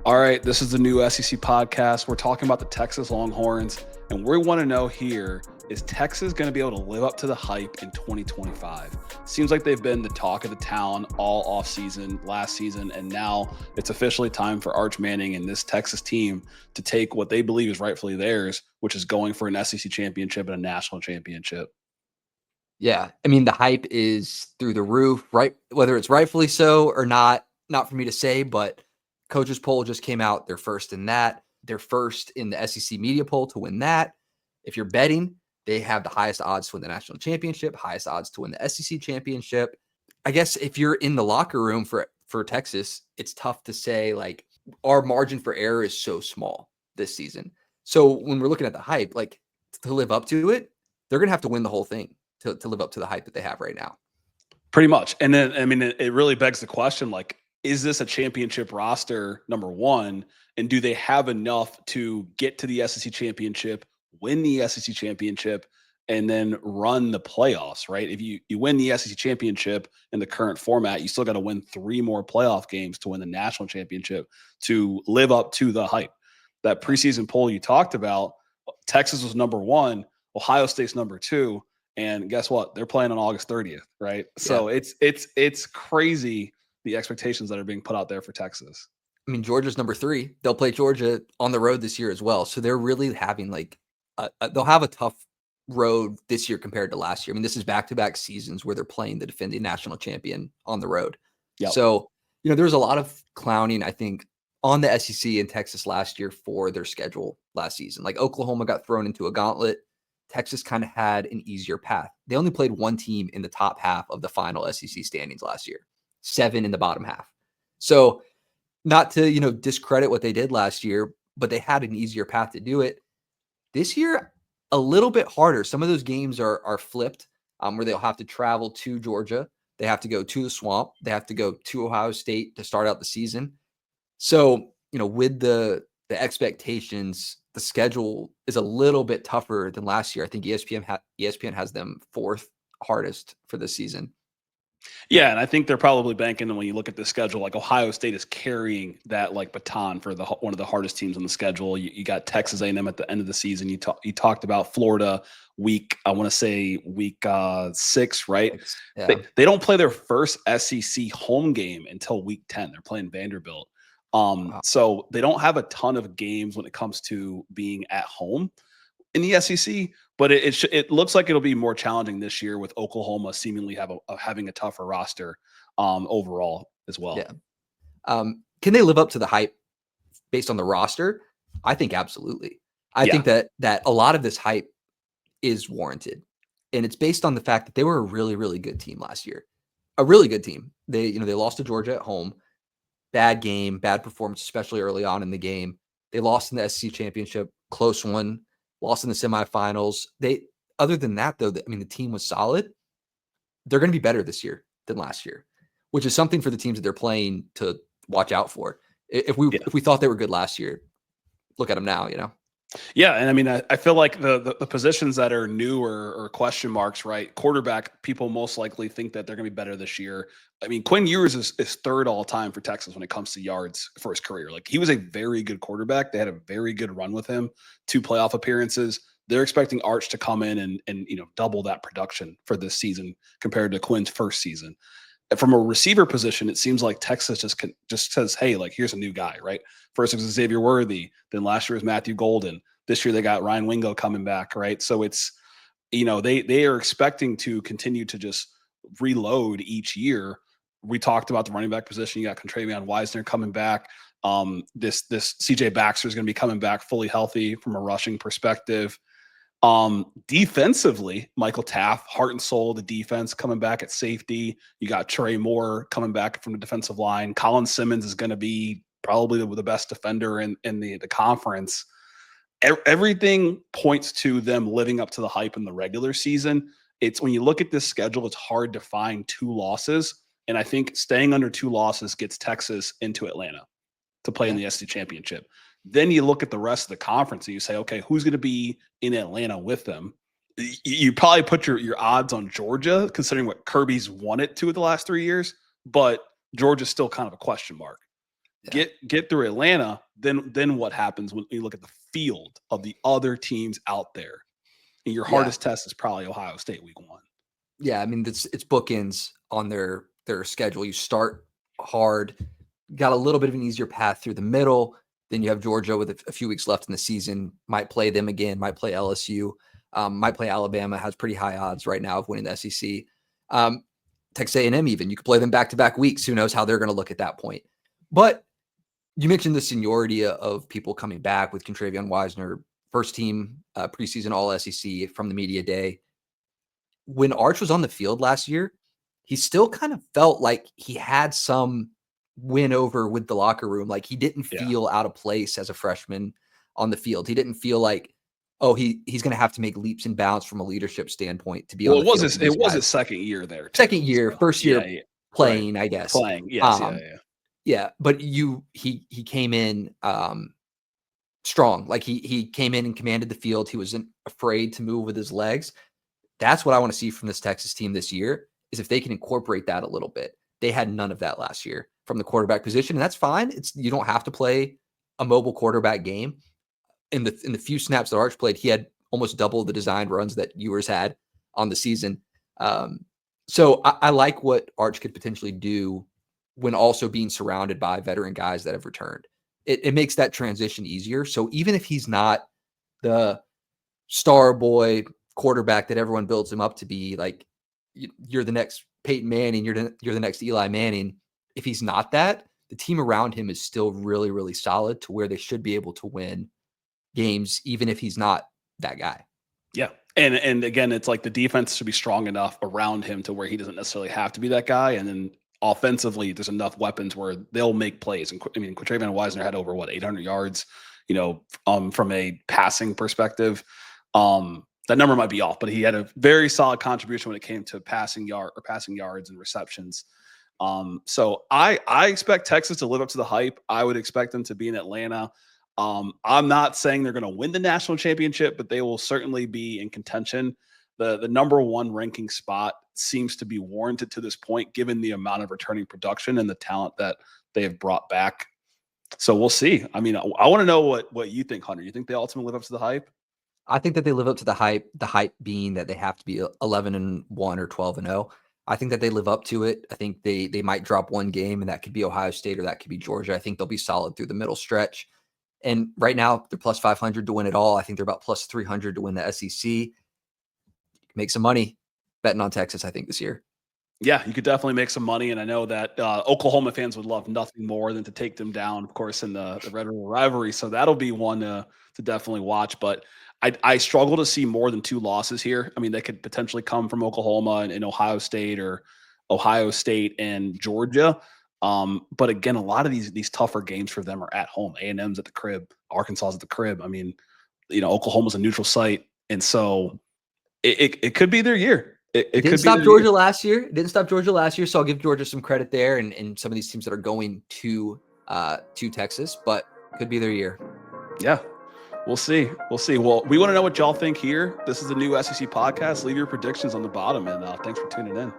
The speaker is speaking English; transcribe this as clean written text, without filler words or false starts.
All right, this is the new SEC podcast. We're talking about the Texas Longhorns, and we want to know here, is Texas going to be able to live up to the hype in 2025? Seems like they've been the talk of the town all offseason, last season, and now it's officially time for Arch Manning and this Texas team to take what they believe is rightfully theirs, which is going for an SEC championship and a national championship. Yeah, I mean, the hype is through the roof, right? Whether it's rightfully so or not for me to say, but Coaches poll just came out. They're first in that. They're first in the SEC media poll to win that. If you're betting, they have the highest odds to win the national championship, highest odds to win the SEC championship. I guess if you're in the locker room for Texas, it's tough to say, like, our margin for error is so small this season. So when we're looking at the hype, like, to live up to it, they're going to have to win the whole thing to live up to the hype that they have right now. Pretty much. And then, I mean, it really begs the question, like, is this a championship roster, number one? And do they have enough to get to the SEC championship, win the SEC championship, and then run the playoffs, right? If you win the SEC championship in the current format, you still got to win 3 more playoff games to win the national championship to live up to the hype. That preseason poll you talked about, Texas was number 1, Ohio State's number 2, and guess what? They're playing on August 30th, right? Yeah. So it's crazy, the expectations that are being put out there for Texas. I mean, Georgia's number 3. They'll play Georgia on the road this year as well. So they're really having they'll have a tough road this year compared to last year. I mean, this is back-to-back seasons where they're playing the defending national champion on the road. Yep. So, there's a lot of clowning, I think, on the SEC and Texas last year for their schedule last season. Like, Oklahoma got thrown into a gauntlet. Texas kind of had an easier path. They only played one team in the top half of the final SEC standings last year. 7 in the bottom half. So not to, discredit what they did last year, but they had an easier path to do it. This year, a little bit harder. Some of those games are flipped, where they'll have to travel to Georgia. They have to go to the Swamp. They have to go to Ohio State to start out the season. So, with the expectations, the schedule is a little bit tougher than last year. I think ESPN has them 4th hardest for this season. Yeah, and I think they're probably banking, and when you look at the schedule, like, Ohio State is carrying that, like, baton for one of the hardest teams on the schedule. You got Texas A&M at the end of the season. You talked about Florida week 6, right? Yeah. They don't play their first SEC home game until week 10. They're playing Vanderbilt. Wow. So they don't have a ton of games when it comes to being at home in the SEC, but it looks like it'll be more challenging this year with Oklahoma seemingly having a tougher roster overall as well. Yeah. Can they live up to the hype based on the roster? I think absolutely. I think that a lot of this hype is warranted, and it's based on the fact that they were a really, really good team last year. A really good team. They lost to Georgia at home. Bad game, bad performance, especially early on in the game. They lost in the SEC championship, close one. Lost in the semifinals. Other than that, though, the team was solid. They're going to be better this year than last year, which is something for the teams that they're playing to watch out for. If we thought they were good last year, look at them now, Yeah, and I feel like the positions that are new or question marks, right? Quarterback, people most likely think that they're going to be better this year. Quinn Ewers is 3rd all time for Texas when it comes to yards for his career. Like, he was a very good quarterback. They had a very good run with him, 2 playoff appearances. They're expecting Arch to come in and double that production for this season compared to Quinn's first season. And from a receiver position, it seems like Texas just says, hey, like, here's a new guy, right? First it was Xavier Worthy. Then last year was Matthew Golden. This year they got Ryan Wingo coming back, right? So it's, they are expecting to continue to just reload each year. We talked about the running back position. You got Quintrevion Wisner coming back. This CJ Baxter is going to be coming back fully healthy from a rushing perspective. Defensively, Michael Taft, heart and soul of the defense, coming back at safety. You got Trey Moore coming back from the defensive line. Colin Simmons is going to be probably the best defender in the conference. Everything points to them living up to the hype in the regular season. It's when you look at this schedule, it's hard to find 2 losses. And I think staying under 2 losses gets Texas into Atlanta. to play in the SEC championship. Then you look at the rest of the conference and you say, okay, who's going to be in Atlanta with them? You probably put your odds on Georgia, considering what Kirby's won it to the last 3 years, but Georgia's still kind of a question mark. Yeah. Get through Atlanta, then what happens when you look at the field of the other teams out there? And your hardest test is probably Ohio State week 1. Yeah, I mean it's bookends on their schedule. You start hard, got a little bit of an easier path through the middle. Then you have Georgia with a few weeks left in the season. Might play them again. Might play LSU. Might play Alabama. Has pretty high odds right now of winning the SEC. Texas A&M even. You could play them back-to-back weeks. Who knows how they're going to look at that point. But you mentioned the seniority of people coming back with Quintrevion Wisner, first team preseason All-SEC from the media day. When Arch was on the field last year, he still kind of felt like he had some win over with the locker room. Like he didn't feel out of place as a freshman on the field. He didn't feel like, oh, he's going to have to make leaps and bounds from a leadership standpoint to be on the field. It was his second year there. Second year, first year playing, I guess. Playing, yes, yeah. But he came in strong. Like he came in and commanded the field. He wasn't afraid to move with his legs. That's what I want to see from this Texas team this year, is if they can incorporate that a little bit. They had none of that last year from the quarterback position, and that's fine. You don't have to play a mobile quarterback game. In the few snaps that Arch played, he had almost double the designed runs that Ewers had on the season. So I like what Arch could potentially do when also being surrounded by veteran guys that have returned. It makes that transition easier. So even if he's not the star boy quarterback that everyone builds him up to be, like you're the next Peyton Manning, you're the next Eli Manning. If he's not that, the team around him is still really, really solid to where they should be able to win games, even if he's not that guy. Yeah. And again, it's like the defense should be strong enough around him to where he doesn't necessarily have to be that guy. And then offensively, there's enough weapons where they'll make plays. And I mean, Quintrevion Wisner had over 800 yards, from a passing perspective. That number might be off, but he had a very solid contribution when it came to passing yards and receptions. So I expect Texas to live up to the hype. I would expect them to be in Atlanta. I'm not saying they're going to win the national championship, but they will certainly be in contention. The number 1 ranking spot seems to be warranted to this point, given the amount of returning production and the talent that they have brought back. So we'll see. I mean, I want to know what you think, Hunter. You think they ultimately live up to the hype? I think that they live up to the hype being that they have to be 11-1 or 12-0. I think that they live up to it. I think they might drop one game, and that could be Ohio State or that could be Georgia. I think they'll be solid through the middle stretch. And right now, they're plus 500 to win it all. I think they're about plus 300 to win the SEC. Make some money betting on Texas, I think, this year. Yeah, you could definitely make some money. And I know that Oklahoma fans would love nothing more than to take them down, of course, in the Red River rivalry. So that'll be one to definitely watch. But I struggle to see more than 2 losses here. I mean, they could potentially come from Oklahoma and Ohio State, or Ohio State and Georgia. But again, a lot of these tougher games for them are at home. A&M's at the crib, Arkansas's at the crib. I mean, Oklahoma's a neutral site, and so it could be their year. It didn't stop Georgia last year. It didn't stop Georgia last year, so I'll give Georgia some credit there, and some of these teams that are going to Texas, but could be their year. Yeah. We'll see. Well, we want to know what y'all think here. This is a new SEC podcast. Leave your predictions on the bottom, and thanks for tuning in.